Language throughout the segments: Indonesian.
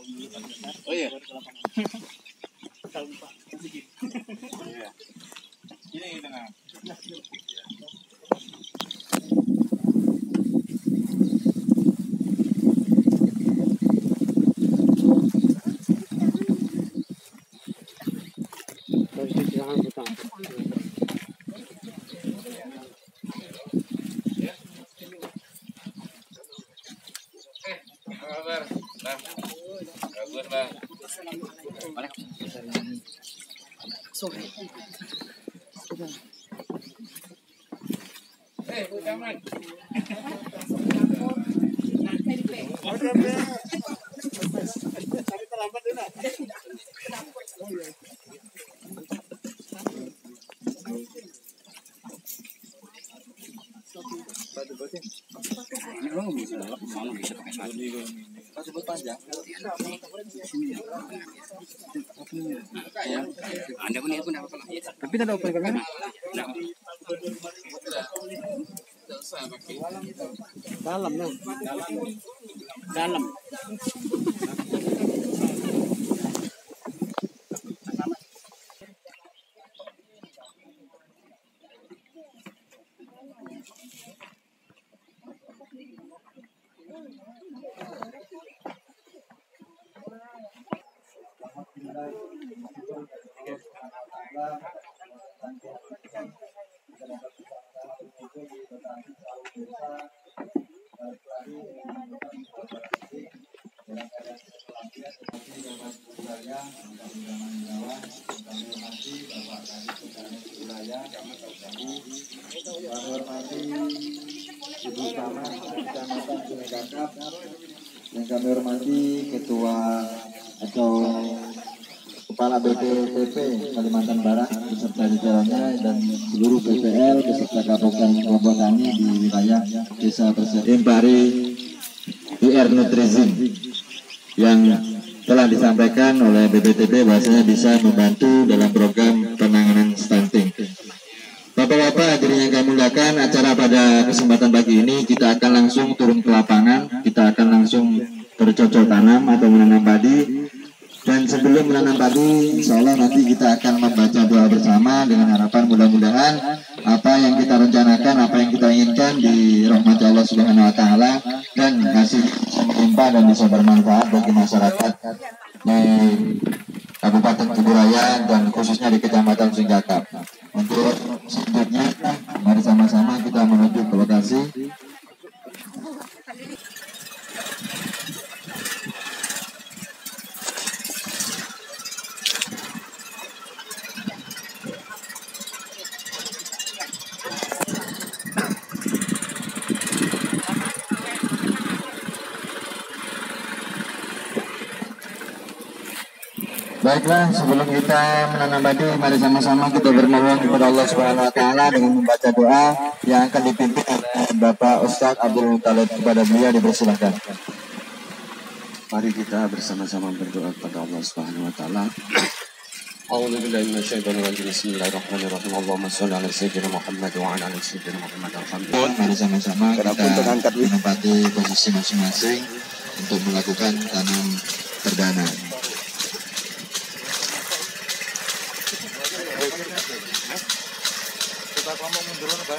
Oh iya. Ini tengah. Tapi tidak open kamera. Dalam dong. Dalam. Yang kami hormati Ketua atau Kepala BPTP Kalimantan Barat beserta jajarannya dan seluruh BPL beserta Kabupaten Kelompok Tani di wilayah Desa Perseden Pari IR Nutrizin yang telah disampaikan oleh BPTP bahwasanya bisa membantu dalam program penanganan stunting. Bapak-bapak hadirin yang kami muliakan, acara pada kesempatan pagi ini kita akan langsung turun ke lapangan, kita akan langsung bercocok tanam atau menanam padi. Dan sebelum menanam padi, insya Allah nanti kita akan membaca doa bersama dengan harapan mudah-mudahan apa yang kita rencanakan, apa yang kita inginkan di rahmat Allah Subhanahu Wa Taala dan hasil melimpah dan bisa bermanfaat bagi masyarakat di Kabupaten Kuburaya dan khususnya di Kecamatan Singgakap. Untuk selanjutnya, mari sama-sama kita menuju ke lokasi. Baiklah, sebelum kita menanam padi, mari sama-sama kita bermohon kepada Allah Subhanahu Wa Taala dengan membaca doa yang akan dipimpin oleh Bapak Ustadz Abdul Muttalib. Kepada beliau dipersilahkan. Mari kita bersama-sama berdoa kepada Allah Subhanahu Wa Taala. A'udzubillahi minasyaitonirrajim. Bismillahirrahmanirrahim. Allahumma shalli ala sayyidina Muhammad wa ala ali sayyidina Muhammad. Alhamdulillah. Mari sama-sama kita menempati posisi masing-masing untuk melakukan tanam perdana. Kita ngomong mundur apa?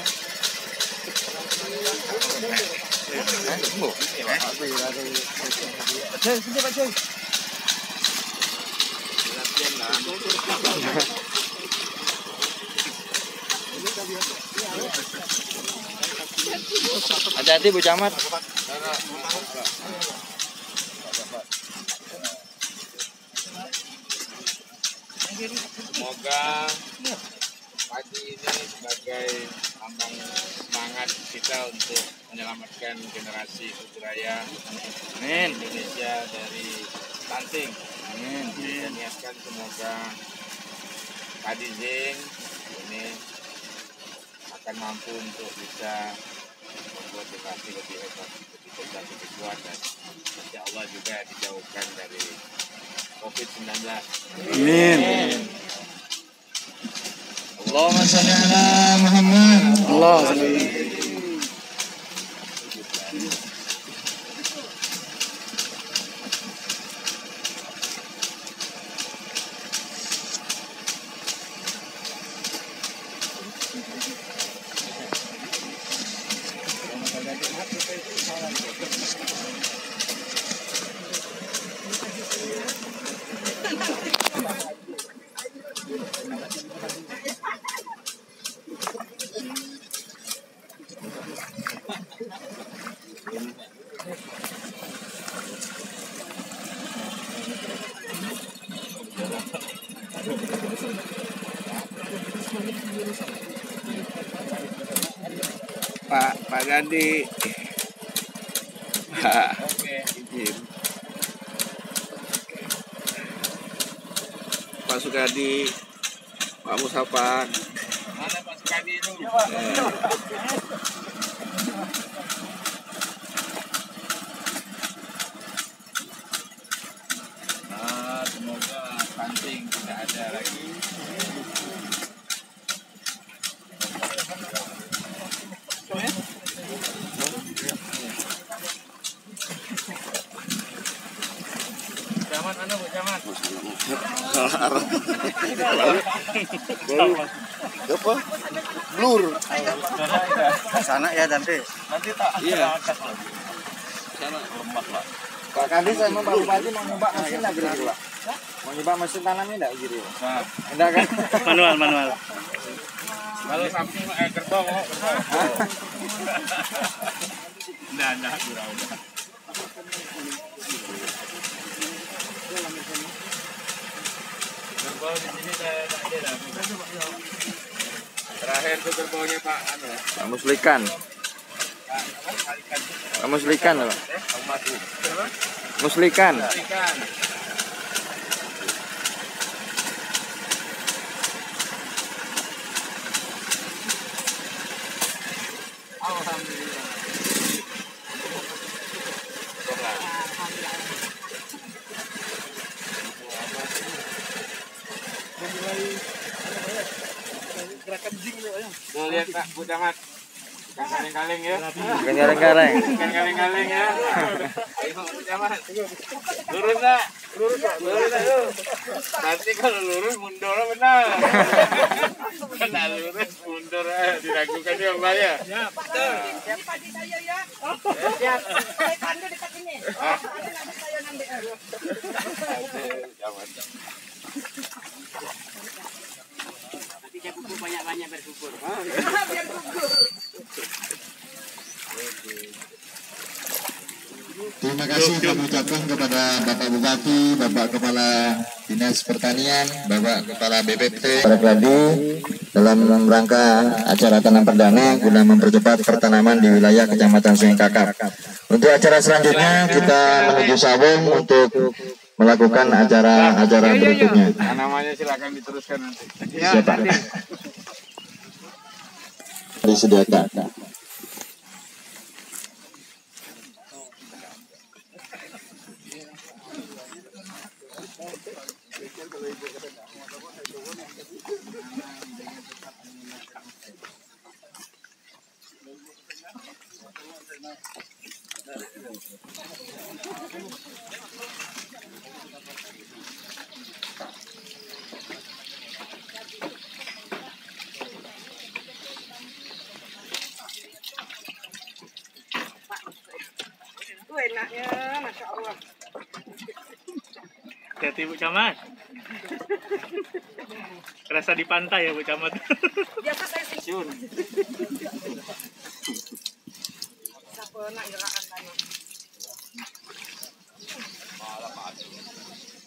Hati-hati Bu Camat. Semoga pagi ini sebagai lambang semangat kita untuk menyelamatkan generasi Kuburaya Indonesia dari stunting. Amin. Kita niatkan semoga Padi Zing ini akan mampu untuk bisa membuat generasi lebih hebat, lebih cerdas, lebih kuat, dan insya Allah juga dijauhkan dari COVID-19. Amin. Allahumma shalli ala Muhammad. Pak Gandhi. Pak. Izin. Pak Sukadi, Pak Musafak. Mana Pak Sukadi itu? Semoga stunting tidak ada lagi. Camat mana Bu Camat? Apa? Blur. Sana ya nanti. Nanti tak. Iya. Sana lembak lah. Pak Kandi sama Pak Bupati mau nyoba mesin nggak gitu Pak? Mau nyoba mesin tanamnya nggak gitu? Nah, Enggak kan? Manual. kalau samping kerbau mau kerbau. Udah udah. Kerbau di sini saya tak ada. Terakhir tuh kerbaunya Pak Pak Muslikan. Pak Muslikan Pak. Muslikan. Ikan. Alhamdulillah. Tuh lihat Pak, Bu Camat. Ikan kaleng-kaleng ya. Bukan gareng-gareng. Ikan kaleng-kaleng ya. Ayo Bu Camat. Lurus nak. Lurus nak yuk. Nanti kalau lurus mundur benar. Kalau lurus mundur diragukan yang bahaya. Ya betul. Ini padi saya ya. Siap. Saya pandu dekat sini. Nanti saya nanti. Nanti saya pupuk banyak-banyak bersyukur. Biar gugur. Terima kasih kami ucapkan kepada Bapak Bupati, Bapak Kepala Dinas Pertanian, Bapak Kepala BPT, Pak Gladi dalam rangka acara tanam perdana guna mempercepat pertanaman di wilayah Kecamatan Sungai Kakap. Untuk acara selanjutnya kita menuju Sawung untuk melakukan acara berikutnya. Namanya silakan diteruskan nanti. Siapa? Disediakan. Itu enaknya, Masya Allah. Hati Bu Camat. Kerasa di pantai ya Bu Camat. Biasa saya sing. Siapa nak gerakan tanya.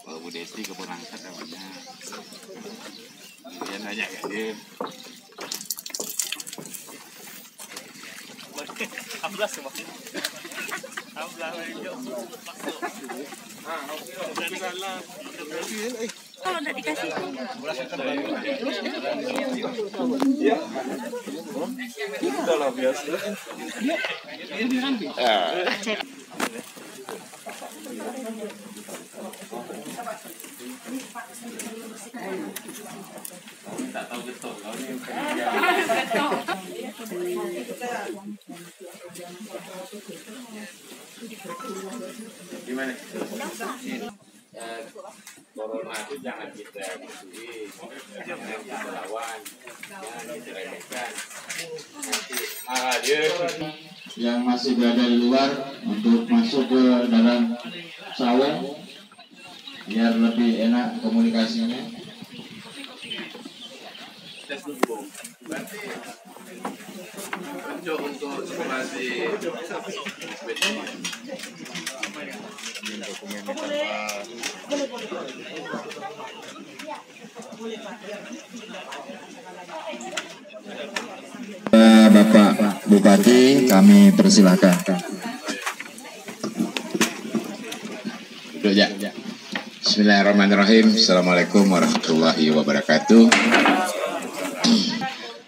Kalau Bu Desi keberangkat namanya. Dia nanya ke dia. 16 semua. 16 aja. Kalau nggak dikasih. Tak tahu betul. Gimana? Corona itu jangan kita musuhi, jangan kita lawan, jangan kita remehkan. Yang masih berada di luar untuk masuk ke dalam sawung biar lebih enak komunikasinya. Tes dulu. Berarti untuk simulasi dokumen tanpa Bapak Bupati, kami persilakan. Duduk ya. Bismillahirrahmanirrahim. Assalamualaikum warahmatullahi wabarakatuh.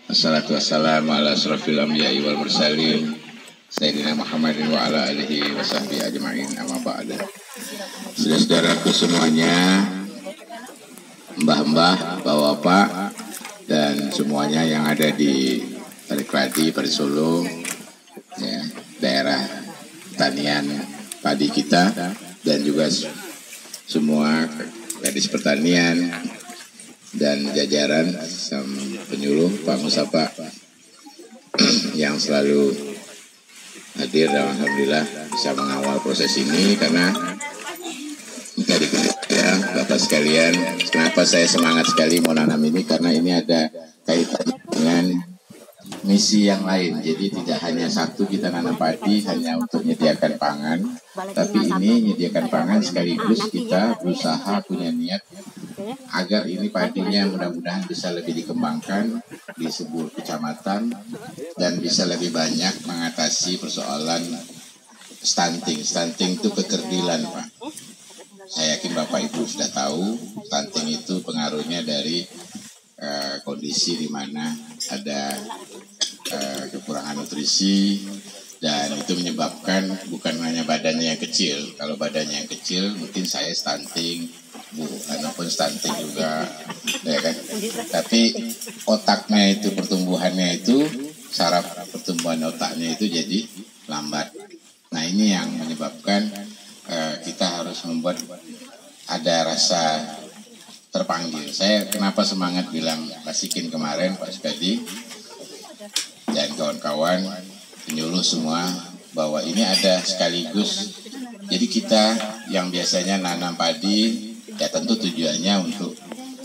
Assalatu wassalamu ala asrafil anbiya'i wal mursalin Sayyidina Muhammadin wa ala alihi wa sahbihi ajma'in, amma ba'da. Saudara-saudaraku semuanya, mbah-mbah, bapak-bapak, dan semuanya yang ada di Parikladi, Parisolo, ya, daerah pertanian padi kita, dan juga semua gadis pertanian dan jajaran penyuluh Pak Musapa yang selalu hadir dan alhamdulillah bisa mengawal proses ini. Karena tadi ya Bapak sekalian, kenapa saya semangat sekali mau nanam ini, karena ini ada kaitan dengan misi yang lain. Jadi tidak hanya satu kita nanam padi hanya untuk menyediakan pangan, tapi ini menyediakan pangan sekaligus kita berusaha punya niat agar ini padinya mudah-mudahan bisa lebih dikembangkan di sebuah kecamatan dan bisa lebih banyak mengatasi persoalan stunting. Stunting itu kekerdilan, Pak. Saya yakin Bapak Ibu sudah tahu stunting itu pengaruhnya dari kondisi di mana ada kekurangan nutrisi, dan itu menyebabkan bukan hanya badannya yang kecil. Kalau badannya yang kecil mungkin saya stunting, Bu, ataupun stunting juga, ya kan? Tapi otaknya itu, pertumbuhannya itu, saraf pertumbuhan otaknya itu jadi lambat. Nah ini yang menyebabkan kita harus membuat ada rasa terpanggil. Saya kenapa semangat bilang Basikin kemarin Pak Sukadi dan kawan-kawan penyuluh semua, bahwa ini ada sekaligus. Jadi kita yang biasanya nanam padi, ya tentu tujuannya untuk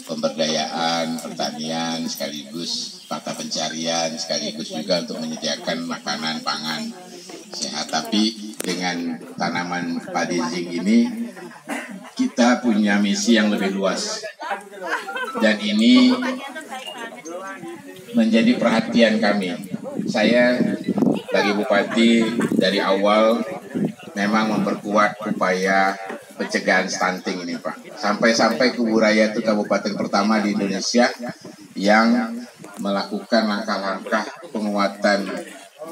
pemberdayaan pertanian, sekaligus mata pencarian, sekaligus juga untuk menyediakan makanan pangan sehat. Tapi dengan tanaman padi zinc ini kita punya misi yang lebih luas, dan ini menjadi perhatian kami. Saya bagi Bupati dari awal memang memperkuat upaya pencegahan stunting ini, Pak. Sampai-sampai Kuburaya itu kabupaten pertama di Indonesia yang melakukan langkah-langkah penguatan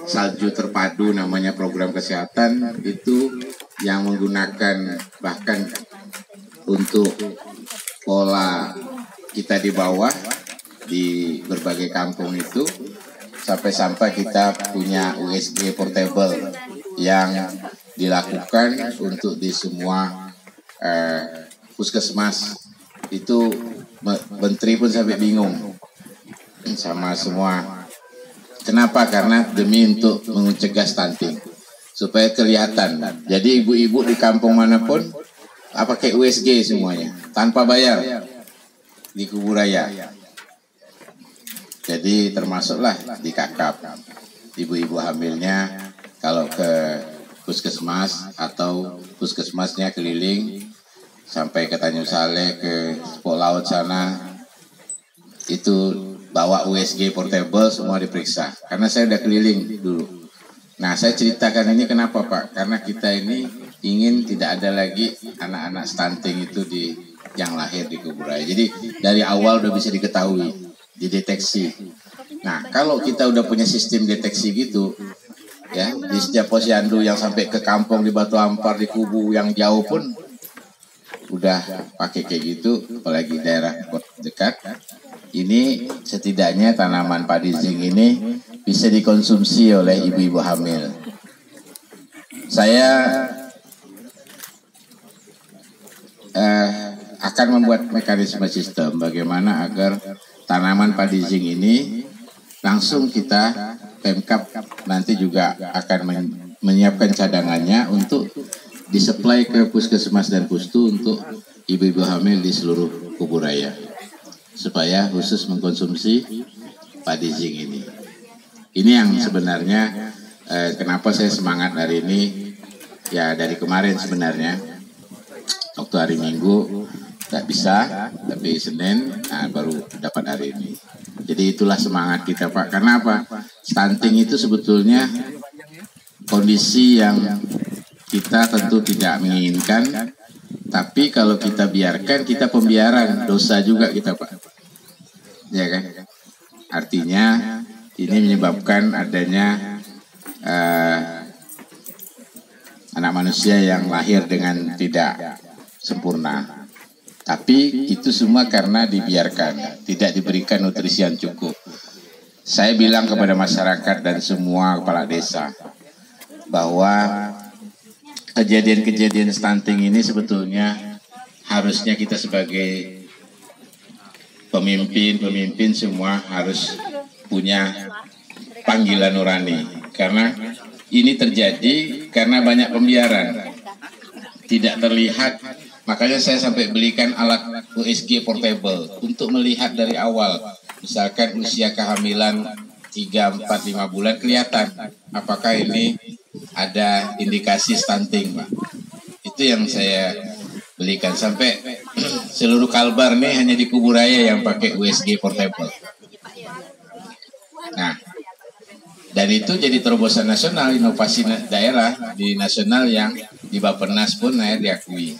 salju terpadu, namanya program kesehatan itu, yang menggunakan bahkan untuk pola kita di bawah di berbagai kampung itu, sampai-sampai kita punya USG portable yang dilakukan untuk di semua puskesmas. Itu menteri pun sampai bingung sama semua. Kenapa? Karena demi untuk mencegah stunting, supaya kelihatan. Jadi ibu-ibu di kampung manapun pakai USG semuanya tanpa bayar di Kuburaya. Jadi termasuklah di kakap ibu-ibu hamilnya kalau ke puskesmas atau puskesmasnya keliling sampai ke Tanjung Saleh, ke Sepok Laut sana, itu bawa USG portable semua diperiksa. Karena saya udah keliling dulu. Nah saya ceritakan ini kenapa Pak? Karena kita ini ingin tidak ada lagi anak-anak stunting itu yang lahir di Kuburaya. Jadi dari awal udah bisa diketahui, dideteksi. Nah kalau kita udah punya sistem deteksi gitu, ya di setiap posyandu yang sampai ke kampung di Batu Ampar, di Kubu yang jauh pun udah pakai kayak gitu, apalagi daerah dekat. Ini setidaknya tanaman padi zinc ini bisa dikonsumsi oleh ibu-ibu hamil. Saya akan membuat mekanisme sistem bagaimana agar tanaman padi zinc ini langsung kita Pemkab nanti juga akan menyiapkan cadangannya untuk disuplai ke puskesmas dan pustu untuk ibu-ibu hamil di seluruh Kuburaya, supaya khusus mengkonsumsi padi zinc ini. Ini yang sebenarnya kenapa saya semangat hari ini, ya dari kemarin sebenarnya, waktu hari Minggu nggak bisa, tapi Senin baru dapat hari ini. Jadi itulah semangat kita Pak. Karena apa? Stunting itu sebetulnya kondisi yang kita tentu tidak menginginkan. Tapi kalau kita biarkan, kita pembiaran, dosa juga kita Pak. Ya kan? Artinya ini menyebabkan adanya anak manusia yang lahir dengan tidak sempurna. Tapi itu semua karena dibiarkan, tidak diberikan nutrisi yang cukup. Saya bilang kepada masyarakat dan semua kepala desa bahwa kejadian-kejadian stunting ini sebetulnya harusnya kita sebagai pemimpin semua harus punya panggilan nurani. Karena ini terjadi karena banyak pembiaran, tidak terlihat. Makanya saya sampai belikan alat USG portable untuk melihat dari awal. Misalkan usia kehamilan 3, 4, 5 bulan kelihatan apakah ini ada indikasi stunting, Pak. Itu yang saya belikan. Sampai seluruh Kalbar nih hanya di Kuburaya yang pakai USG portable. Nah, dan itu jadi terobosan nasional, inovasi daerah di nasional yang di Bappenas pun diakui.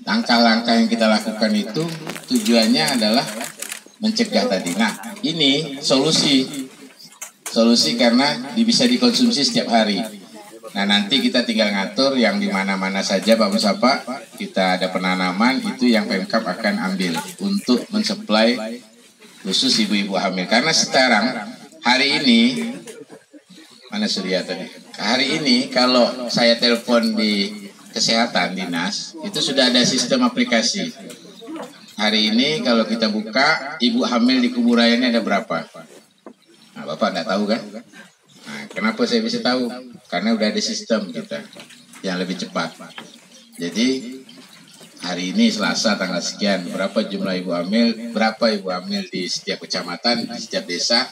Langkah-langkah yang kita lakukan itu tujuannya adalah mencegah tadi. Nah, ini solusi karena bisa dikonsumsi setiap hari. Nah, nanti kita tinggal ngatur yang di mana-mana saja Pak Musapa, kita ada penanaman itu yang Pemkab akan ambil untuk mensuplai khusus ibu-ibu hamil. Karena sekarang hari ini mana Surya tadi? Hari ini kalau saya telepon di kesehatan dinas itu sudah ada sistem aplikasi. Hari ini kalau kita buka ibu hamil di Kuburaya ini ada berapa? Nah, Bapak tidak tahu kan? Nah, kenapa saya bisa tahu? Karena udah ada sistem kita yang lebih cepat. Jadi hari ini Selasa tanggal sekian, berapa jumlah ibu hamil, berapa ibu hamil di setiap kecamatan, di setiap desa,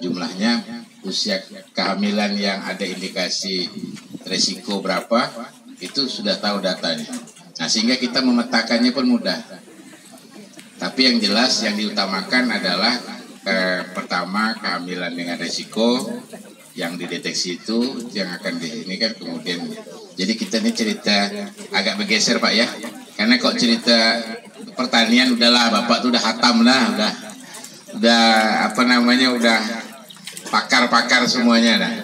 jumlahnya, usia kehamilan yang ada indikasi resiko berapa, itu sudah tahu datanya. Nah, sehingga kita memetakannya pun mudah. Tapi yang jelas yang diutamakan adalah pertama kehamilan dengan resiko yang dideteksi itu yang akan ini kan kemudian. Jadi kita ini cerita agak bergeser Pak ya, karena kok cerita pertanian udahlah Bapak tuh udah hatam lah, udah apa namanya udah pakar-pakar semuanya dah.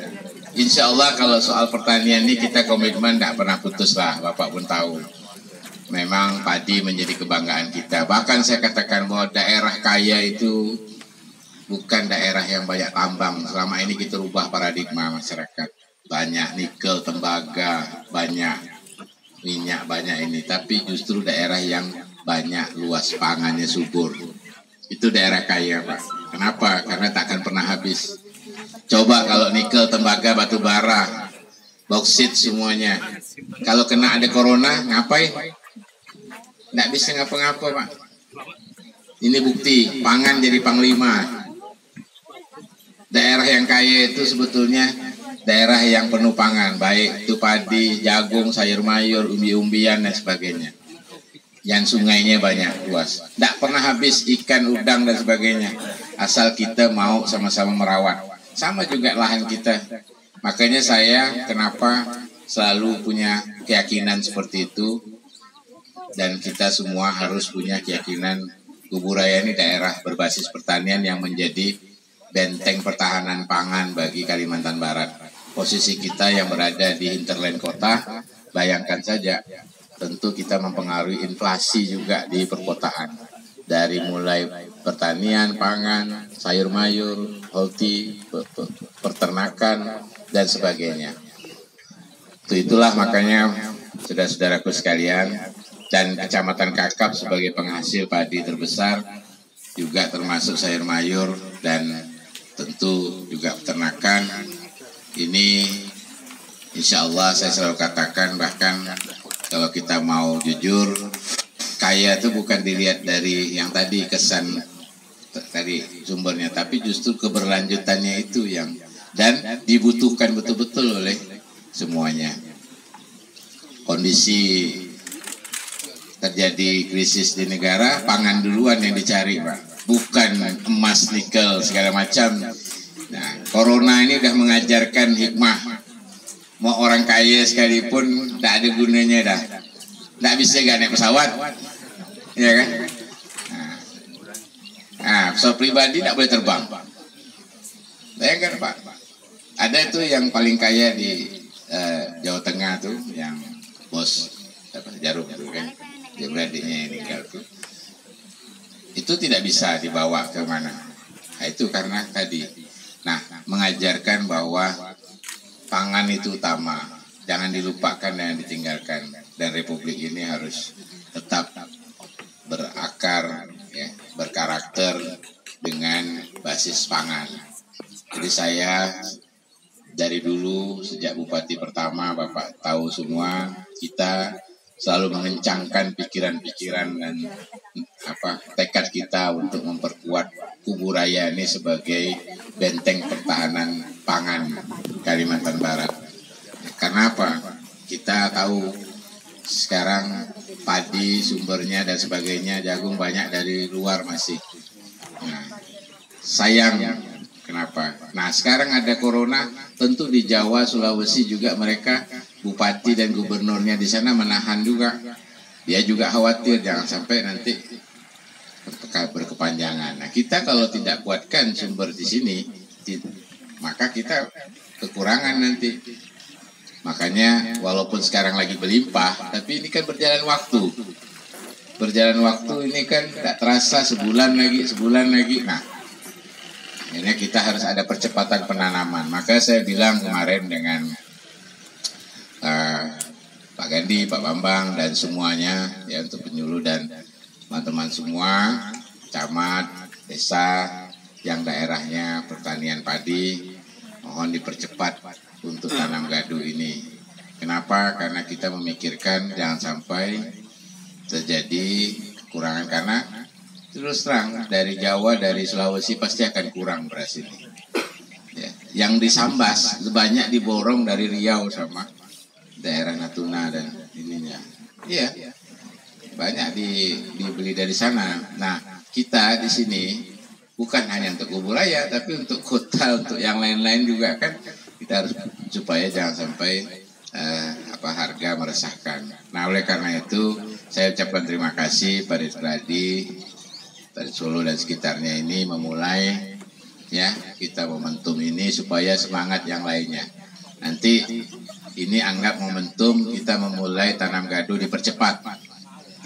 Insya Allah kalau soal pertanian ini kita komitmen tidak pernah putus lah, Bapak pun tahu. Memang padi menjadi kebanggaan kita. Bahkan saya katakan bahwa daerah kaya itu bukan daerah yang banyak tambang. Selama ini kita rubah paradigma masyarakat. Banyak nikel, tembaga, banyak minyak, banyak ini. Tapi justru daerah yang banyak luas pangannya subur. Itu daerah kaya Pak. Kenapa? Karena tak akan pernah habis. Coba kalau nikel, tembaga, batu bara, bauksit semuanya. Kalau kena ada corona, ngapain? Nggak bisa ngapa-ngapa Pak. Ini bukti, pangan jadi panglima. Daerah yang kaya itu sebetulnya daerah yang penuh pangan. Baik itu padi, jagung, sayur mayur, umbi-umbian, dan sebagainya. Yang sungainya banyak, luas. Nggak pernah habis ikan, udang, dan sebagainya. Asal kita mau sama-sama merawat. Sama juga lahan kita. Makanya saya kenapa selalu punya keyakinan seperti itu. Dan kita semua harus punya keyakinan Kuburaya ini daerah berbasis pertanian yang menjadi benteng pertahanan pangan bagi Kalimantan Barat. Posisi kita yang berada di hinterland kota, bayangkan saja, tentu kita mempengaruhi inflasi juga di perkotaan. Dari mulai pertanian, pangan, sayur mayur, holti, peternakan, dan sebagainya. Itulah makanya saudara-saudaraku sekalian, dan Kecamatan Kakap sebagai penghasil padi terbesar, juga termasuk sayur mayur, dan tentu juga peternakan. Ini insya Allah saya selalu katakan, bahkan kalau kita mau jujur, kaya itu bukan dilihat dari yang tadi kesan tadi sumbernya, tapi justru keberlanjutannya itu yang dan dibutuhkan betul-betul oleh semuanya. Kondisi terjadi krisis di negara, pangan duluan yang dicari, Pak. Bukan emas, nikel, segala macam. Nah, corona ini udah mengajarkan hikmah. Mau orang kaya sekalipun tidak ada gunanya dah. Tidak bisa gak naik pesawat, ya kan? Nah, pesawat pribadi tidak boleh terbang. Bayangkan, Pak. Ada itu yang paling kaya di Jawa Tengah tuh, yang bos Jarum itu kan, dia beradiknya yang meninggal tuh. Itu tidak bisa dibawa ke mana. Nah, itu karena tadi. Nah, mengajarkan bahwa pangan itu utama, jangan dilupakan dan ditinggalkan. Dan Republik ini harus tetap berakar, ya, berkarakter dengan basis pangan. Jadi saya dari dulu sejak Bupati pertama, Bapak tahu semua, kita selalu mengencangkan pikiran-pikiran dan tekad kita untuk memperkuat Kubu Raya ini sebagai benteng pertahanan pangan Kalimantan Barat. Karena apa? Kita tahu sekarang padi sumbernya dan sebagainya, jagung banyak dari luar masih. Nah, sayang. Kenapa? Nah, sekarang ada corona, tentu di Jawa, Sulawesi juga mereka, bupati dan gubernurnya di sana menahan juga. Dia juga khawatir jangan sampai nanti berkepanjangan. Nah, kita kalau tidak kuatkan sumber di sini, maka kita kekurangan nanti. Makanya walaupun sekarang lagi berlimpah, tapi ini kan berjalan waktu. Berjalan waktu ini kan tidak terasa sebulan lagi. Nah, ini kita harus ada percepatan penanaman. Maka saya bilang kemarin dengan Pak Gandhi, Pak Bambang dan semuanya, ya, untuk penyuluh dan teman-teman semua, camat, desa yang daerahnya pertanian padi, mohon dipercepat untuk tanam gadu ini. Kenapa? Karena kita memikirkan jangan sampai terjadi kekurangan, karena terus terang dari Jawa, dari Sulawesi pasti akan kurang beras ini. Ya. Yang disambas banyak diborong dari Riau sama daerah Natuna dan ininya. Iya, banyak dibeli dari sana. Nah, kita di sini bukan hanya untuk Kubu Raya, tapi untuk kota, untuk yang lain-lain juga kan kita harus supaya jangan sampai harga meresahkan. Nah, oleh karena itu saya ucapkan terima kasih pada Gladi dari Solo dan sekitarnya ini memulai, ya, kita momentum ini supaya semangat yang lainnya. Nanti ini anggap momentum kita memulai tanam gadu dipercepat.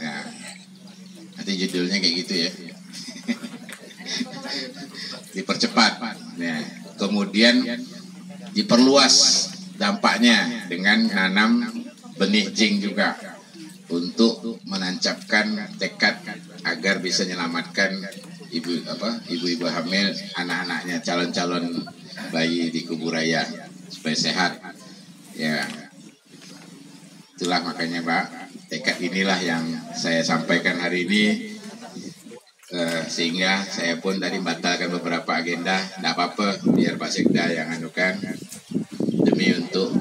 Nah, nanti judulnya kayak gitu ya. Dipercepat. Nah, kemudian diperluas dampaknya dengan nanam benih jing juga untuk menancapkan tekad agar bisa menyelamatkan ibu-ibu hamil, anak-anaknya, calon-calon bayi di Kubu Raya supaya sehat. Ya, itulah makanya Pak, tekad inilah yang saya sampaikan hari ini, sehingga saya pun tadi batalkan beberapa agenda. Tidak apa-apa, biar Pak Sekda yang anukan, demi untuk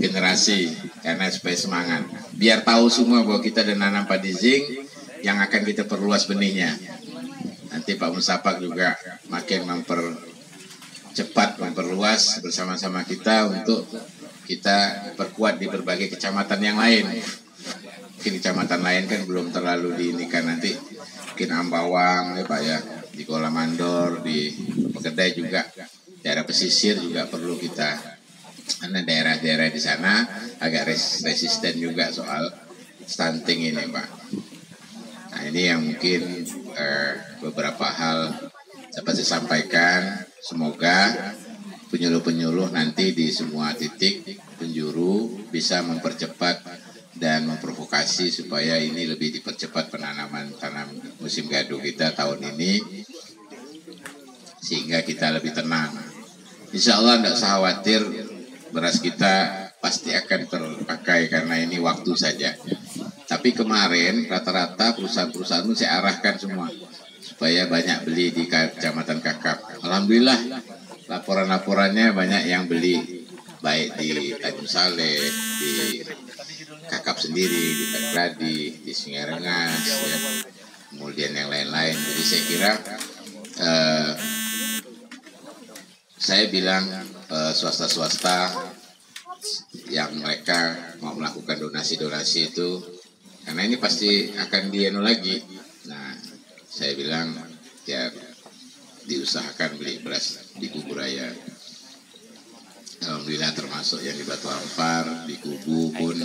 generasi, karena supaya semangat. Biar tahu semua bahwa kita ada nanam padi zinc yang akan kita perluas benihnya. Nanti Pak Musapak juga makin memperluas bersama-sama kita untuk kita perkuat di berbagai kecamatan yang lain. Mungkin kecamatan lain kan belum terlalu diinikan, nanti mungkin Ambawang ya Pak ya, di Kuala Mandor, di Pekedai juga, daerah pesisir juga perlu kita, karena daerah-daerah di sana agak resisten juga soal stunting ini Pak. Nah, ini yang mungkin beberapa hal dapat saya sampaikan. Semoga penyuluh-penyuluh nanti di semua titik penjuru bisa mempercepat dan memprovokasi supaya ini lebih dipercepat penanaman tanam musim gadu kita tahun ini, sehingga kita lebih tenang. Insya Allah tidak usah khawatir, beras kita pasti akan terpakai karena ini waktu saja. Tapi kemarin rata-rata perusahaan-perusahaan itu saya arahkan semua supaya banyak beli di Kecamatan Kakap. Alhamdulillah laporan-laporannya banyak yang beli, baik di Tanjung Saleh, di Kakap sendiri, di Takradi, di Sungai Rengas, ya. Kemudian yang lain-lain. Jadi saya kira saya bilang swasta-swasta yang mereka mau melakukan donasi-donasi itu, karena ini pasti akan dianu lagi. Nah, saya bilang ya diusahakan beli beras di Kuburaya. Alhamdulillah termasuk yang di Batu Ampar, di Kubu pun,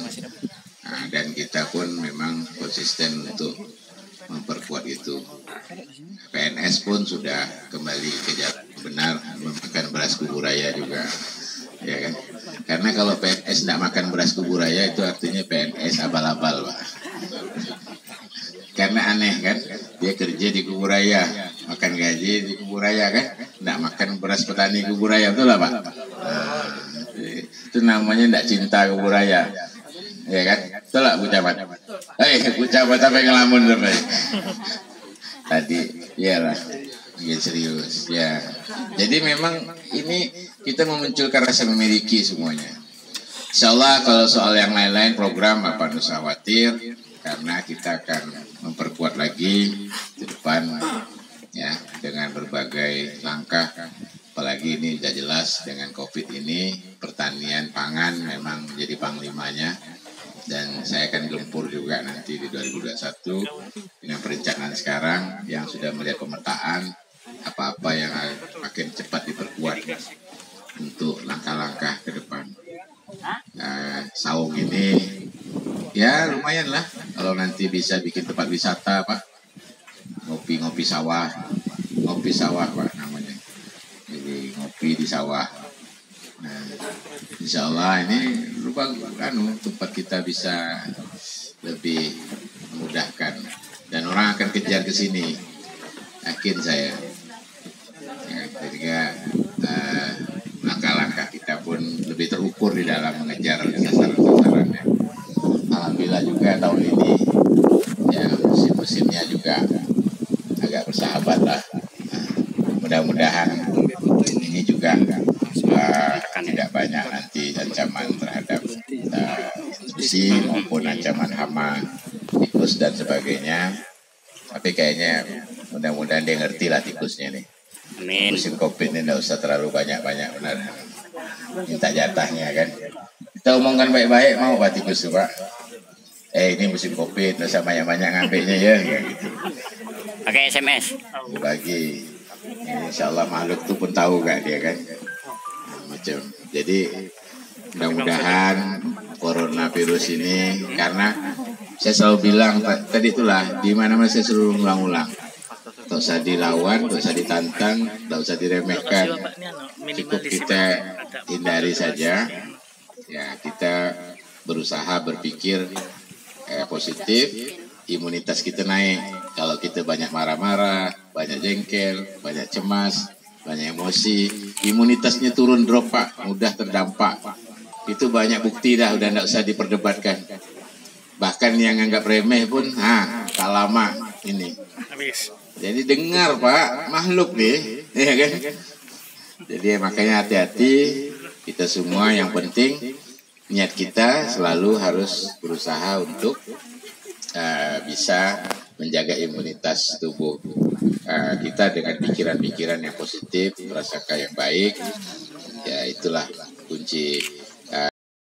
nah, dan kita pun memang konsisten untuk memperkuat itu. PNS pun sudah kembali ke jalan benar memakan beras Kuburaya juga, ya kan? Karena kalau PNS tidak makan beras Kuburaya itu artinya PNS abal-abal, Pak. Karena aneh kan, dia kerja di Kuburaya, makan gaji di Kuburaya kan, tidak makan beras petani Kuburaya, betul lah Pak? Nah, itu namanya tidak cinta Kuburaya, ya kan? Betul lah Bu Camat? Bu Camat sampai ngelamun sampai tadi, ya lah, bikin serius, ya. Jadi memang ini kita memunculkan rasa memiliki semuanya. Insya Allah kalau soal yang lain-lain program apa usah khawatir, karena kita akan memperkuat lagi ke depan ya dengan berbagai langkah. Apalagi ini sudah jelas dengan COVID ini pertanian pangan memang menjadi panglimanya, dan saya akan gempur juga nanti di 2021 dengan perencanaan sekarang yang sudah melihat pemetaan apa-apa yang makin cepat diperkuat untuk langkah-langkah ke depan. Saung ini ya lumayan lah kalau nanti bisa bikin tempat wisata Pak, ngopi sawah Pak namanya, jadi ngopi di sawah. Nah, insya Allah ini rupa tempat kita bisa lebih memudahkan dan orang akan kejar ke sini, yakin saya. Ya, ketika langkah-langkah kita pun lebih terukur di dalam mengejar sasaran-sasarannya. Alhamdulillah juga tahun ini ya musim-musimnya juga agak bersahabat lah. Nah, mudah-mudahan ini juga tidak banyak nanti ancaman terhadap institusi maupun ancaman hama, tikus dan sebagainya. Tapi kayaknya mudah-mudahan dia ngerti lah tikusnya nih. Amin. Musim COVID ini tidak usah terlalu banyak-banyak, benar. Minta jatahnya kan. Kita omongkan baik-baik mau Pak tikus Pak. Ini musim COVID, tidak usah banyak-banyak ngambilnya ya, gitu. Pakai SMS. Bagi, insya Allah makhluk itu pun tahu gak dia kan. Macam. Jadi mudah-mudahan coronavirus ini, karena saya selalu bilang tadi itulah di mana-mana saya selalu ulang-ulang. Tak usah dilawan, tak usah ditantang, tak usah diremehkan. Cukup kita hindari saja. Ya, kita berusaha berpikir positif, imunitas kita naik. Kalau kita banyak marah-marah, banyak jengkel, banyak cemas, banyak emosi, imunitasnya turun drop Pak, mudah terdampak. Itu banyak bukti dah, udah tidak usah diperdebatkan. Bahkan yang anggap remeh pun, tak lama ini. Jadi dengar Pak, makhluk nih, ya kan? Jadi makanya hati-hati kita semua. Yang penting niat kita selalu harus berusaha untuk bisa menjaga imunitas tubuh kita dengan pikiran-pikiran yang positif, prasangka yang baik. Ya itulah kunci